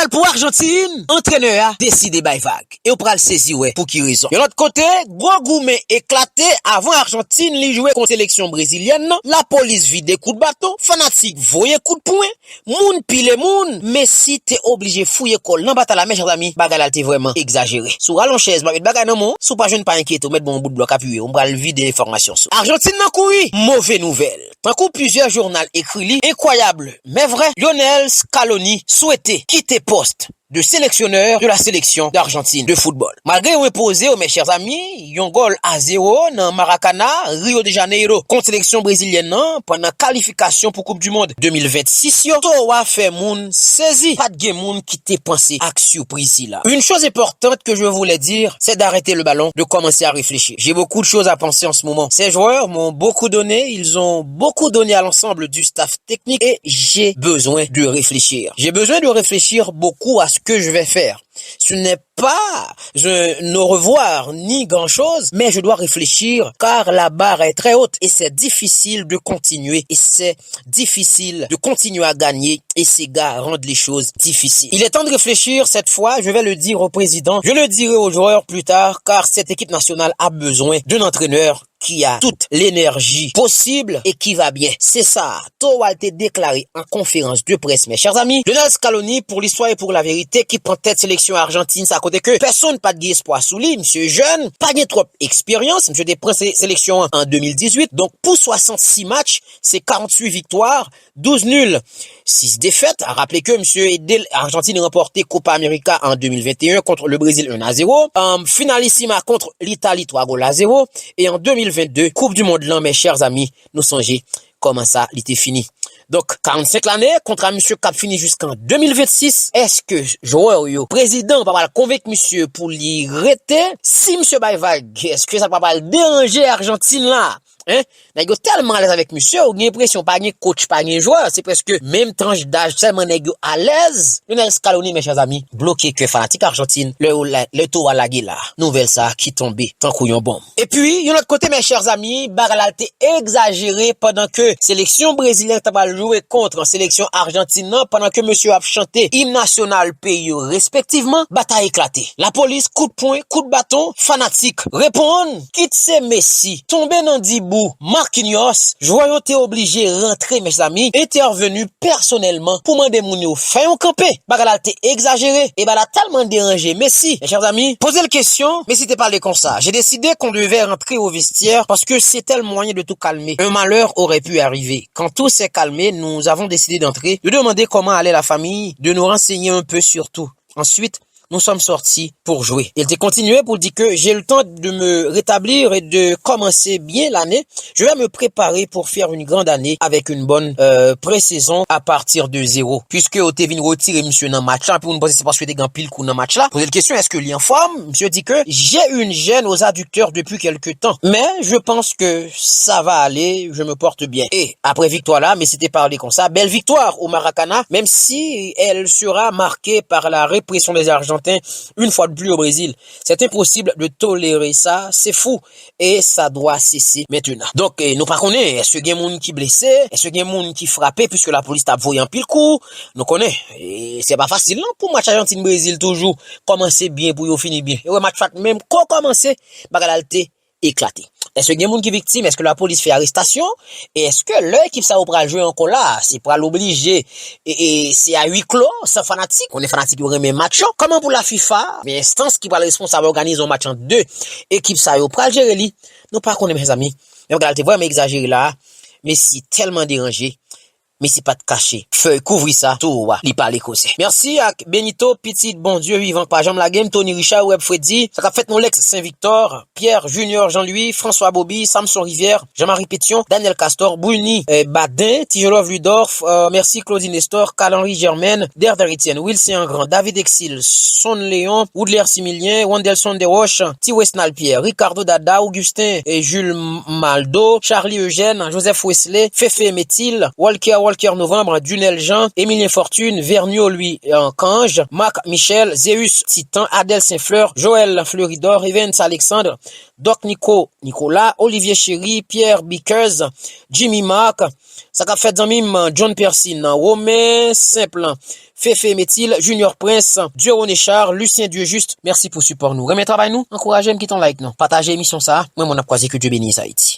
Final pour Argentine, entraîneur a décidé by vague. Et on pral saisi ouais pour qui raison. De l'autre côté, gros gourmet éclaté avant Argentine li jouer contre sélection brésilienne. La police vide des coups de bâton, fanatique voye coup de poing, moun pile moun, Messi t'es obligé fouiller col nan bata la mes chers amis. Bagal t'es vraiment exagéré. Sou rallon chaise ba bagay nan mon, sou pas jeune pas inquiète, mettre bon bout de bloc appuyé, on pral vide information sou. Argentine nan kouri, mauvaise nouvelle. Tant coup plusieurs journaux écrit li, incroyable, mais vrai, Lionel Scaloni souhaitait quitter poste de sélectionneur de la sélection d'Argentine de football. Malgré reposé, mes chers amis, yon goal à 0 dans Maracana, Rio de Janeiro, contre sélection brésilienne pendant qualification pour Coupe du Monde 2026, yo, Towa fait moun saisi. Pas de moun qui t'est pensé à surprise là. Une chose importante que je voulais dire, c'est d'arrêter le ballon, de commencer à réfléchir. J'ai beaucoup de choses à penser en ce moment. Ces joueurs m'ont beaucoup donné, ils ont beaucoup donné à l'ensemble du staff technique et j'ai besoin de réfléchir. J'ai besoin de réfléchir beaucoup à ce que je vais faire. Ce n'est pas ne revoir ni grand-chose, mais je dois réfléchir car la barre est très haute et c'est difficile de continuer et c'est difficile de continuer à gagner et ces gars rendent les choses difficiles. Il est temps de réfléchir cette fois, je vais le dire au président, je le dirai aux joueurs plus tard car cette équipe nationale a besoin d'un entraîneur qui a toute l'énergie possible et qui va bien. C'est ça. Towa a été déclaré en conférence de presse, mes chers amis. Lionel Scaloni, pour l'histoire et pour la vérité, qui prend tête sélection argentine, ça à côté que personne pas de espoir sous lui, monsieur jeune, pas de trop expérience, monsieur des princes sélection en 2018. Donc, pour 66 matchs, c'est 48 victoires, 12 nuls, 6 défaites. À rappeler que monsieur Argentine a remporté Copa América en 2021 contre le Brésil 1-0. Finalissima contre l'Italie 3-0. Et en 2022, Coupe du Monde là, mes chers amis, nous songez comment ça, il était fini. Donc, 45 l'année, contrat monsieur Cap fini jusqu'en 2026. Est-ce que joueur yo, président, va pas convaincre monsieur pour l'y rester? Si monsieur Bayvag, est-ce que ça va pas le déranger Argentine là? Hein? Nèg yo tellement à l'aise avec monsieur, ou l'impression pas ni coach, pas ni joueur, c'est presque même tranche d'âge, tellement nèg yo à l'aise. Lionel Scaloni, mes chers amis, bloqué que fanatique Argentine, le tour à la là. Nouvelle ça qui tombait, tant couillon bon. Et puis, yon autre côté, mes chers amis, baralalté exagéré pendant que sélection brésilienne t'a pas joué contre sélection argentine, pendant que monsieur a chanté hymne national pays respectivement, bataille éclatée. La police, coup de poing, coup de bâton, fanatique, répondent, quitte c'est Messi, tombé dans Dibou, Marquinhos, joueur t'es obligé rentrer, mes amis, intervenu personnellement pour demander moun yo fait un campé. Bagalal t'es exagéré et bala tellement dérangé. Messi, mes chers amis, posez la question, mais si t'es parlé comme ça, j'ai décidé qu'on devait rentrer au vestiaire parce que c'était le moyen de tout calmer. Un malheur aurait pu arriver. Quand tout s'est calmé, nous avons décidé d'entrer, de demander comment allait la famille, de nous renseigner un peu sur tout. Ensuite, nous sommes sortis pour jouer. Il a continué pour dire que j'ai le temps de me rétablir et de commencer bien l'année. Je vais me préparer pour faire une grande année avec une bonne pré-saison à partir de 0. Puisque au Tevin retiré monsieur dans match là, pour nous poser c'est parce que des grands pile coup dans match là. Poser la question est-ce que lui en forme? Monsieur dit que j'ai une gêne aux adducteurs depuis quelques temps, mais je pense que ça va aller, je me porte bien. Et après victoire là, mais c'était parlé comme ça, belle victoire au Maracana, même si elle sera marquée par la répression des Argentins une fois de plus au Brésil. C'est impossible de tolérer ça, c'est fou et ça doit cesser maintenant. Donc nous pas connaît est-ce que y a monde qui blessé, est-ce que y a monde qui frappé puisque la police t'a voyé en pile coup. Nous connaît et c'est pas facile non pour match Argentine Brésil toujours commencer bien pour yo finir bien. Et ouais match même commencer bagalalté éclaté. Est-ce qu'il y a des gens qui sont victimes? Est-ce que la police fait arrestation? Et est-ce que l'équipe ça va jouer encore là? C'est pour l'obliger. Et c'est à huis clos, c'est fanatique. On est fanatique pour un match. Comment pour la FIFA? Mais instance qui va responsable organiser un match en deux. Équipe ça va gérer lui. Nous pas connaître mes amis. Mais regardez, vraiment exagéré là. Mais c'est tellement dérangé. Mais c'est pas de cacher. Feuille, couvrir ça, tout, li parle causé. Merci à Benito, petit bon Dieu vivant, par Jean la game, Tony Richard, Web Freddy, ça a fait mon Lex Saint-Victor, Pierre Junior, Jean-Louis, François Bobby, Samson Rivière, Jean-Marie Pétion, Daniel Castor, Bruni, Badin, Tijolov Ludorf, merci Claudine Nestor, Cal-Henri Germaine, Derder Etienne, Wilson Grand, David Exil, Son Léon, Woodler Similien, Wandelson Desroches, Tiwesnal Pierre, Ricardo Dada, Augustin et Jules Maldo, Charlie Eugène, Joseph Wesley, Fefe Métil, Walker Walker Novembre, Dunel Jean, Émilien Fortune, Vernio lui en Cange, Marc Michel, Zéus Titan, Adèle Saint-Fleur, Joël Fleuridor, Evans Alexandre, Doc Nicolas, Olivier Chéry, Pierre Bickers, Jimmy Mark, ça qu'a fait Zamim, John Persin, Romain Simple, Féfé Métil, Junior Prince, Dieu René Char, Lucien Dieu Juste, merci pour support nous. Remets travail nous, encouragez, qui ton like non. Partagez l'émission ça, moi mon a croisé que Dieu bénisse Haïti.